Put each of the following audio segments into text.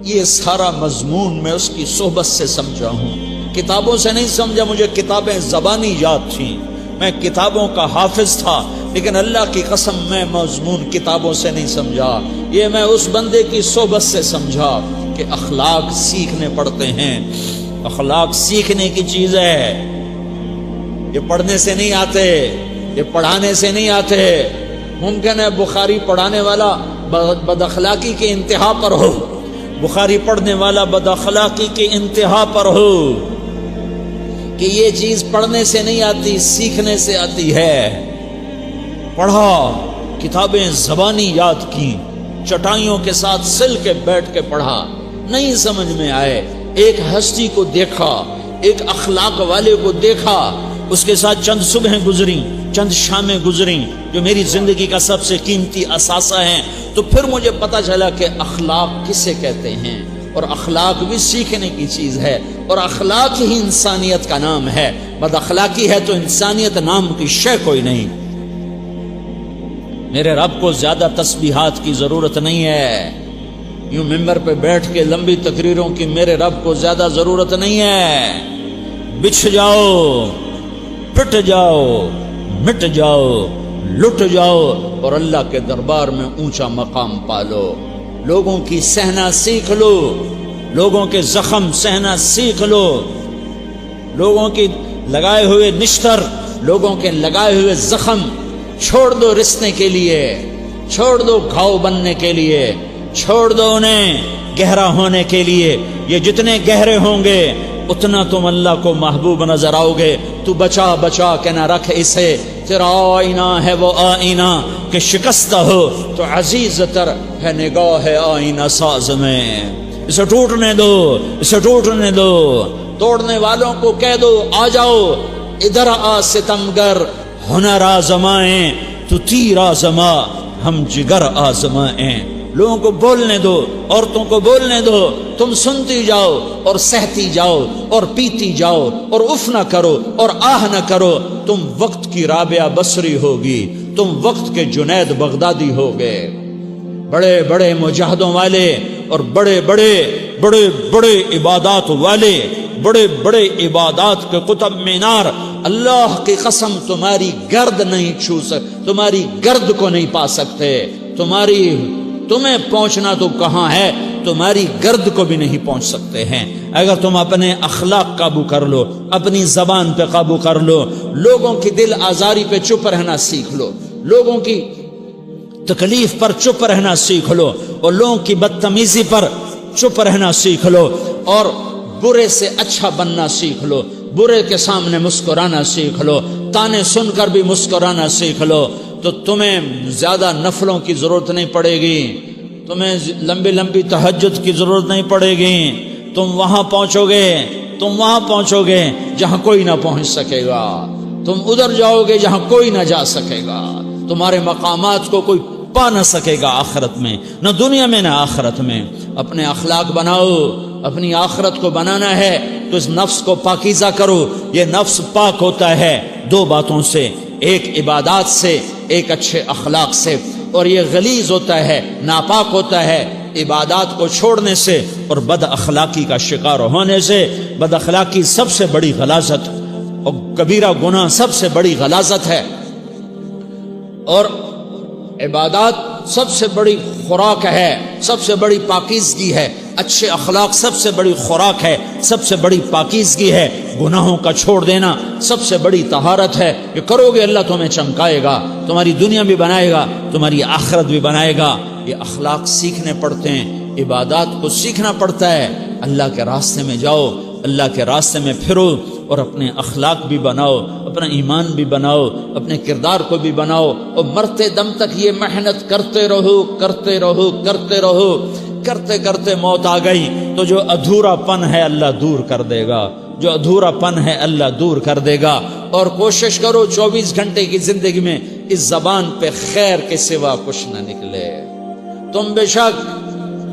یہ سارا مضمون میں اس کی صحبت سے سمجھا ہوں، کتابوں سے نہیں سمجھا۔ مجھے کتابیں زبانی یاد تھیں، میں کتابوں کا حافظ تھا، لیکن اللہ کی قسم میں مضمون کتابوں سے نہیں سمجھا، یہ میں اس بندے کی صحبت سے سمجھا کہ اخلاق سیکھنے پڑتے ہیں۔ اخلاق سیکھنے کی چیز ہے، یہ پڑھنے سے نہیں آتے، یہ پڑھانے سے نہیں آتے۔ ممکن ہے بخاری پڑھانے والا بد اخلاقی کے انتہا پر ہو، بخاری پڑھنے والا بد اخلاقی کے انتہا پر ہو، کہ یہ چیز پڑھنے سے نہیں آتی، سیکھنے سے آتی ہے۔ پڑھا، کتابیں زبانی یاد کی، چٹائیوں کے ساتھ سل کے بیٹھ کے پڑھا، نہیں سمجھ میں آئے، ایک ہستی کو دیکھا، ایک اخلاق والے کو دیکھا، اس کے ساتھ چند صبحیں گزری، چند شامیں گزریں جو میری زندگی کا سب سے قیمتی اثاثہ ہیں، تو پھر مجھے پتا چلا کہ اخلاق کسے کہتے ہیں، اور اخلاق بھی سیکھنے کی چیز ہے، اور اخلاق ہی انسانیت کا نام ہے۔ بد اخلاقی ہے تو انسانیت نام کی شے کوئی نہیں۔ میرے رب کو زیادہ تسبیحات کی ضرورت نہیں ہے، یوں ممبر پہ بیٹھ کے لمبی تقریروں کی میرے رب کو زیادہ ضرورت نہیں ہے۔ بچھ جاؤ، پٹ جاؤ، مٹ جاؤ، لٹ جاؤ، اور اللہ کے دربار میں اونچا مقام پالو۔ لوگوں کی سہنا سیکھ لو، لوگوں کے زخم سہنا سیکھ لو، لوگوں کی لگائے ہوئے نشتر، لوگوں کے لگائے ہوئے زخم چھوڑ دو رسنے کے لیے، چھوڑ دو گھاؤ بننے کے لیے، چھوڑ دو انہیں گہرا ہونے کے لیے۔ یہ جتنے گہرے ہوں گے اتنا تم اللہ کو محبوب نظر آؤ گے۔ تو بچا بچا کے نہ رکھ اسے، تیرا آئینہ ہے وہ آئینہ کہ شکستہ ہو تو عزیز تر ہے نگاہ آئینہ ساز میں۔ اسے ٹوٹنے دو، اسے ٹوٹنے دو۔ توڑنے والوں کو کہہ دو آ جاؤ ادھر آ ستمگر، ہنر آزمائیں تو تیر آزما، ہم جگر آزمائیں۔ لوگوں کو بولنے دو، عورتوں کو بولنے دو، تم سنتی جاؤ اور سہتی جاؤ اور پیتی جاؤ اور اف نہ کرو اور آہ نہ کرو۔ تم وقت کی رابعہ بصری ہوگی، تم وقت کے جنید بغدادی ہوگے۔ بڑے بڑے مجاہدوں والے اور بڑے بڑے بڑے بڑے عبادات والے، بڑے بڑے عبادات کے قطب مینار، اللہ کی قسم تمہاری گرد نہیں چھو سکتے، تمہاری گرد کو نہیں پا سکتے۔ تمہیں پہنچنا تو کہاں ہے، تمہاری گرد کو بھی نہیں پہنچ سکتے ہیں۔ اگر تم اپنے اخلاق قابو کر لو، اپنی زبان پہ قابو کر لو، لوگوں کی دل آزاری پہ چپ رہنا سیکھ لو، لوگوں کی تکلیف پر چپ رہنا سیکھ لو، اور لوگوں کی بدتمیزی پر چپ رہنا سیکھ لو، اور برے سے اچھا بننا سیکھ لو، برے کے سامنے مسکرانا سیکھ لو، تانے سن کر بھی مسکرانا سیکھ لو، تو تمہیں زیادہ نفلوں کی ضرورت نہیں پڑے گی، تمہیں لمبی لمبی تہجد کی ضرورت نہیں پڑے گی۔ تم وہاں پہنچو گے جہاں کوئی نہ پہنچ سکے گا، تم ادھر جاؤ گے جہاں کوئی نہ جا سکے گا، تمہارے مقامات کو کوئی پا نہ سکے گا آخرت میں، نہ دنیا میں نہ آخرت میں۔ اپنے اخلاق بناؤ، اپنی آخرت کو بنانا ہے تو اس نفس کو پاکیزہ کرو۔ یہ نفس پاک ہوتا ہے دو باتوں سے، ایک عبادات سے، ایک اچھے اخلاق سے، اور یہ غلیظ ہوتا ہے، ناپاک ہوتا ہے عبادات کو چھوڑنے سے اور بد اخلاقی کا شکار ہونے سے۔ بد اخلاقی سب سے بڑی غلاظت اور کبیرہ گناہ سب سے بڑی غلاظت ہے، اور عبادات سب سے بڑی خوراک ہے، سب سے بڑی پاکیزگی ہے۔ اچھے اخلاق سب سے بڑی خوراک ہے، سب سے بڑی پاکیزگی ہے۔ گناہوں کا چھوڑ دینا سب سے بڑی طہارت ہے۔ یہ کرو گے اللہ تمہیں چمکائے گا، تمہاری دنیا بھی بنائے گا، تمہاری آخرت بھی بنائے گا۔ یہ اخلاق سیکھنے پڑتے ہیں، عبادات کو سیکھنا پڑتا ہے۔ اللہ کے راستے میں جاؤ، اللہ کے راستے میں پھرو، اور اپنے اخلاق بھی بناؤ، اپنا ایمان بھی بناؤ، اپنے کردار کو بھی بناؤ، اور مرتے دم تک یہ محنت کرتے رہو کرتے رہو کرتے رہو۔ کرتے کرتے موت آ گئی تو جو ادھورا پن ہے اللہ دور کر دے گا، جو ادھورا پن ہے اللہ دور کر دے گا۔ اور کوشش کرو 24 گھنٹے کی زندگی میں اس زبان پہ خیر کے سوا کچھ نہ نکلے۔ تم بے شک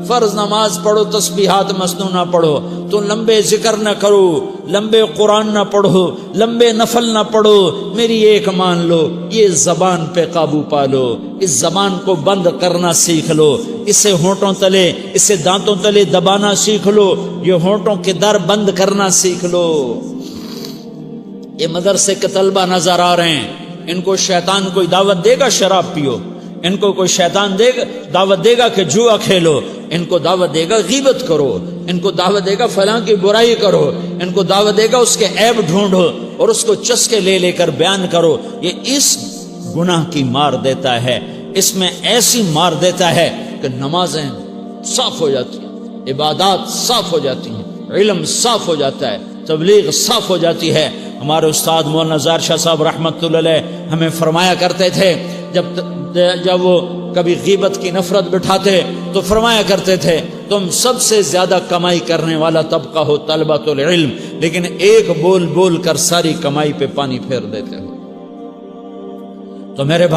فرض نماز پڑھو، تسبیحات مسنونہ پڑھو، تو لمبے ذکر نہ کرو، لمبے قرآن نہ پڑھو، لمبے نفل نہ پڑھو، میری ایک مان لو، یہ زبان پہ قابو پالو، اس زبان کو بند کرنا سیکھ لو، اسے ہونٹوں تلے، اسے دانتوں تلے دبانا سیکھ لو، یہ ہونٹوں کے در بند کرنا سیکھ لو۔ یہ مدرسے کے طلبہ نظر آ رہے ہیں، ان کو شیطان کوئی دعوت دے گا شراب پیو، ان کو کوئی شیطان دعوت دے گا کہ جوا کھیلو، ان کو دعوت دے گا غیبت کرو، ان کو دعوت دے گا فلاں کی برائی کرو، ان کو دعوت دے گا اس کے عیب ڈھونڈو اور اس کو چسکے لے لے کر بیان کرو۔ یہ اس گناہ کی مار دیتا ہے، اس میں ایسی مار دیتا ہے کہ نمازیں صاف ہو جاتی ہیں، عبادات صاف ہو جاتی ہیں، علم صاف ہو جاتا ہے، تبلیغ صاف ہو جاتی ہے۔ ہمارے استاد مولانا زار شاہ صاحب رحمۃ اللہ علیہ ہمیں فرمایا کرتے تھے، جب وہ کبھی غیبت کی نفرت بٹھاتے تو فرمایا کرتے تھے تم سب سے زیادہ کمائی کرنے والا طبقہ ہو طلبۃ العلم، لیکن ایک بول بول کر ساری کمائی پہ پانی پھیر دیتے ہو۔ تو میرے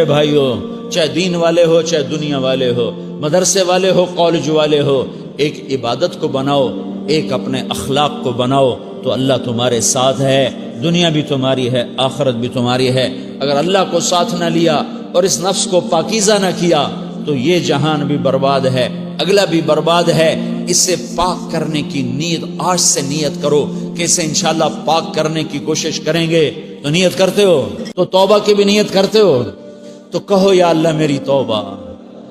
بھائیوں چاہے دین والے ہو چاہے دنیا والے ہو، مدرسے والے ہو کالج والے ہو، ایک عبادت کو بناؤ، ایک اپنے اخلاق کو بناؤ، تو اللہ تمہارے ساتھ ہے، دنیا بھی تمہاری ہے، آخرت بھی تمہاری ہے۔ اگر اللہ کو ساتھ نہ لیا اور اس نفس کو پاکیزہ نہ کیا تو یہ جہان بھی برباد ہے، اگلا بھی برباد ہے۔ اسے پاک کرنے کی نیت آج سے نیت کرو کہ اسے انشاءاللہ پاک کرنے کی کوشش کریں گے۔ تو نیت کرتے ہو تو توبہ کی بھی نیت کرتے ہو، تو کہو یا اللہ میری توبہ،